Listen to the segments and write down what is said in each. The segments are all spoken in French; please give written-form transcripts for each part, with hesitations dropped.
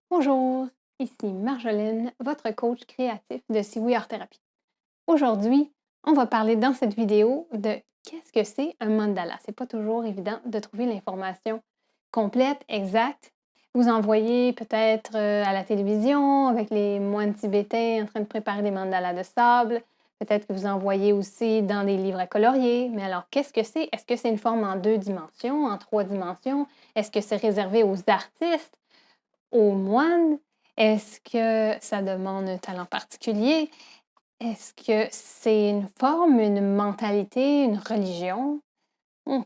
Bonjour, ici Marjolaine, votre coach créatif de Siwi Art Thérapie. Aujourd'hui, on va parler dans cette vidéo de qu'est-ce que c'est un mandala. C'est pas toujours évident de trouver l'information complète, exacte. Vous en voyez peut-être à la télévision avec les moines tibétains en train de préparer des mandalas de sable. Peut-être que vous en voyez aussi dans des livres à colorier. Mais alors, qu'est-ce que c'est? Est-ce que c'est une forme en 2 dimensions, en 3 dimensions? Est-ce que c'est réservé aux artistes? Aux moines? Est-ce que ça demande un talent particulier? Est-ce que c'est une forme, une mentalité, une religion?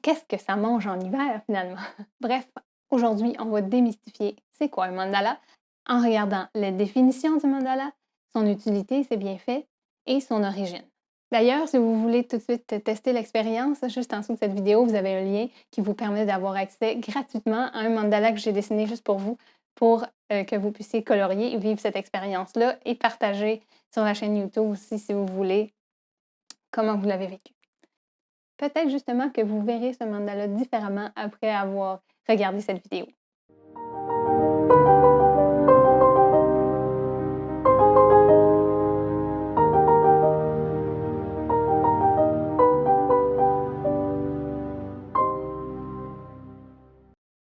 Qu'est-ce que ça mange en hiver finalement? Bref, aujourd'hui, on va démystifier c'est quoi un mandala en regardant la définition du mandala, son utilité, ses bienfaits et son origine. D'ailleurs, si vous voulez tout de suite tester l'expérience, juste en dessous de cette vidéo, vous avez un lien qui vous permet d'avoir accès gratuitement à un mandala que j'ai dessiné juste pour vous, pour que vous puissiez colorier et vivre cette expérience-là et partager sur la chaîne YouTube aussi si vous voulez comment vous l'avez vécu. Peut-être justement que vous verrez ce mandala différemment après avoir regardé cette vidéo.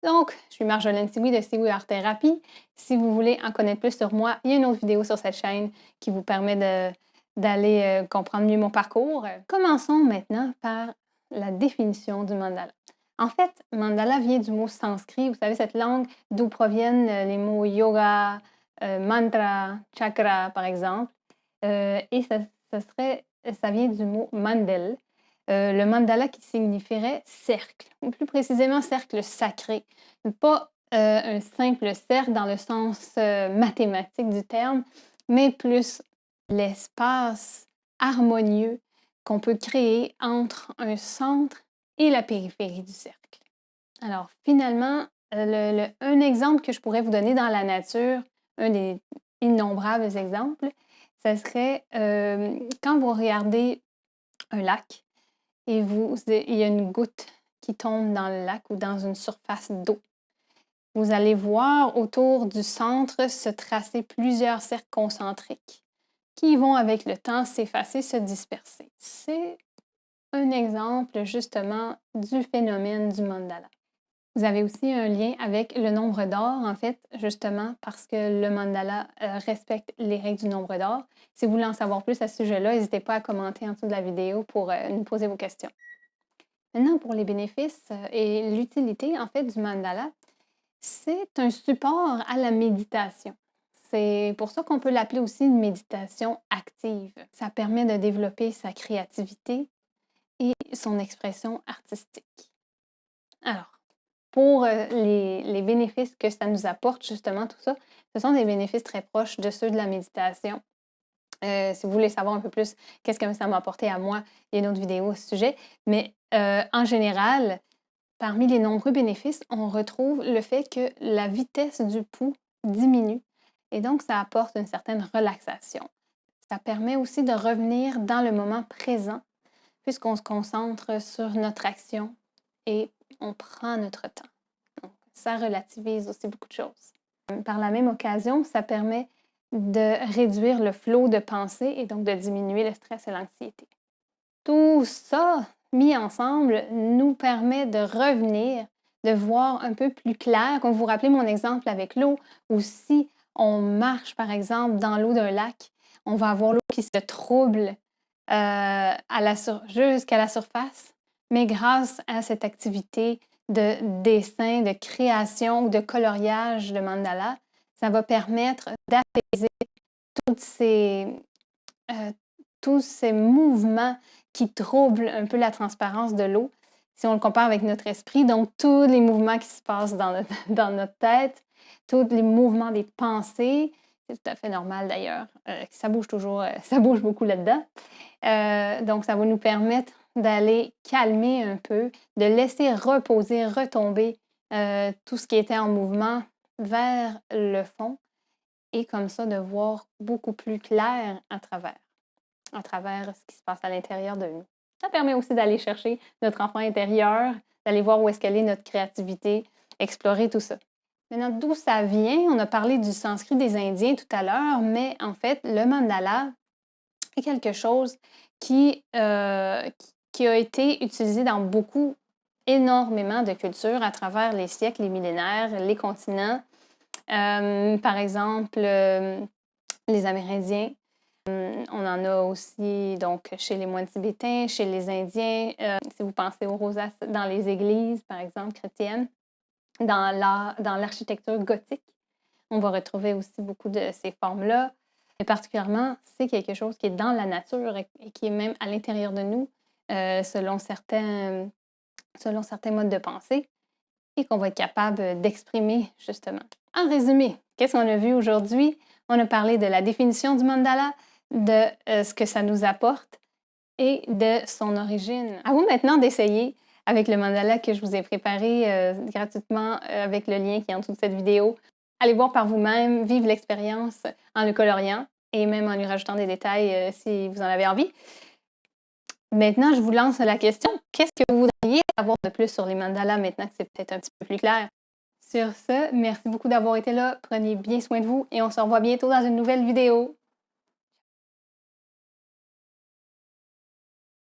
Donc, je suis Marjolaine Sioui de Sioui Art Thérapie. Si vous voulez en connaître plus sur moi, il y a une autre vidéo sur cette chaîne qui vous permet d'aller comprendre mieux mon parcours. Commençons maintenant par la définition du mandala. En fait, mandala vient du mot sanskrit, vous savez, cette langue d'où proviennent les mots yoga, mantra, chakra, par exemple. Et ça vient du mot mandel. Le mandala qui signifierait cercle, ou plus précisément cercle sacré. Pas un simple cercle dans le sens mathématique du terme, mais plus l'espace harmonieux qu'on peut créer entre un centre et la périphérie du cercle. Alors, finalement, un exemple que je pourrais vous donner dans la nature, un des innombrables exemples, ça serait quand vous regardez un lac et il y a une goutte qui tombe dans le lac ou dans une surface d'eau. Vous allez voir autour du centre se tracer plusieurs cercles concentriques qui vont avec le temps s'effacer, se disperser. C'est un exemple justement du phénomène du mandala. Vous avez aussi un lien avec le nombre d'or, en fait, justement parce que le mandala respecte les règles du nombre d'or. Si vous voulez en savoir plus à ce sujet-là, n'hésitez pas à commenter en dessous de la vidéo pour nous poser vos questions. Maintenant, pour les bénéfices et l'utilité, en fait, du mandala, c'est un support à la méditation. C'est pour ça qu'on peut l'appeler aussi une méditation active. Ça permet de développer sa créativité et son expression artistique. Alors, pour les bénéfices que ça nous apporte, justement, tout ça, ce sont des bénéfices très proches de ceux de la méditation. Si vous voulez savoir un peu plus qu'est-ce que ça m'a apporté à moi, il y a une autre vidéo à ce sujet. Mais en général, parmi les nombreux bénéfices, on retrouve le fait que la vitesse du pouls diminue et donc ça apporte une certaine relaxation. Ça permet aussi de revenir dans le moment présent puisqu'on se concentre sur notre action et on prend notre temps. Donc, ça relativise aussi beaucoup de choses. Par la même occasion, ça permet de réduire le flot de pensée et donc de diminuer le stress et l'anxiété. Tout ça, mis ensemble, nous permet de revenir, de voir un peu plus clair. Comme vous vous rappelez mon exemple avec l'eau, ou si on marche, par exemple, dans l'eau d'un lac, on va avoir l'eau qui se trouble jusqu'à la surface, mais grâce à cette activité de dessin, de création ou de coloriage de mandala, ça va permettre d'apaiser toutes ces, euh, tous ces mouvements qui troublent un peu la transparence de l'eau. Si on le compare avec notre esprit, donc tous les mouvements qui se passent dans notre tête, tous les mouvements des pensées, c'est tout à fait normal d'ailleurs. Ça bouge toujours, ça bouge beaucoup là-dedans. Donc, ça va nous permettre d'aller calmer un peu, de laisser reposer, retomber tout ce qui était en mouvement vers le fond et comme ça de voir beaucoup plus clair à travers ce qui se passe à l'intérieur de nous. Ça permet aussi d'aller chercher notre enfant intérieur, d'aller voir où est-ce qu'elle est notre créativité, explorer tout ça. Maintenant, d'où ça vient? On a parlé du sanskrit des Indiens tout à l'heure, mais en fait, le mandala est quelque chose qui a été utilisé dans énormément de cultures à travers les siècles, les millénaires, les continents. Par exemple, les Amérindiens. On en a aussi donc chez les moines tibétains, chez les Indiens. Si vous pensez aux rosaces dans les églises, par exemple, chrétiennes, dans l'architecture gothique, on va retrouver aussi beaucoup de ces formes-là. Mais particulièrement, c'est quelque chose qui est dans la nature et qui est même à l'intérieur de nous, selon certains modes de pensée, et qu'on va être capable d'exprimer, justement. En résumé, qu'est-ce qu'on a vu aujourd'hui? On a parlé de la définition du mandala, de ce que ça nous apporte et de son origine. À vous maintenant d'essayer avec le mandala que je vous ai préparé gratuitement avec le lien qui est en dessous de cette vidéo. Allez voir par vous-même, vivre l'expérience en le coloriant et même en lui rajoutant des détails si vous en avez envie. Maintenant, je vous lance la question. Qu'est-ce que vous voudriez savoir de plus sur les mandalas maintenant que c'est peut-être un petit peu plus clair? Sur ce, merci beaucoup d'avoir été là. Prenez bien soin de vous et on se revoit bientôt dans une nouvelle vidéo.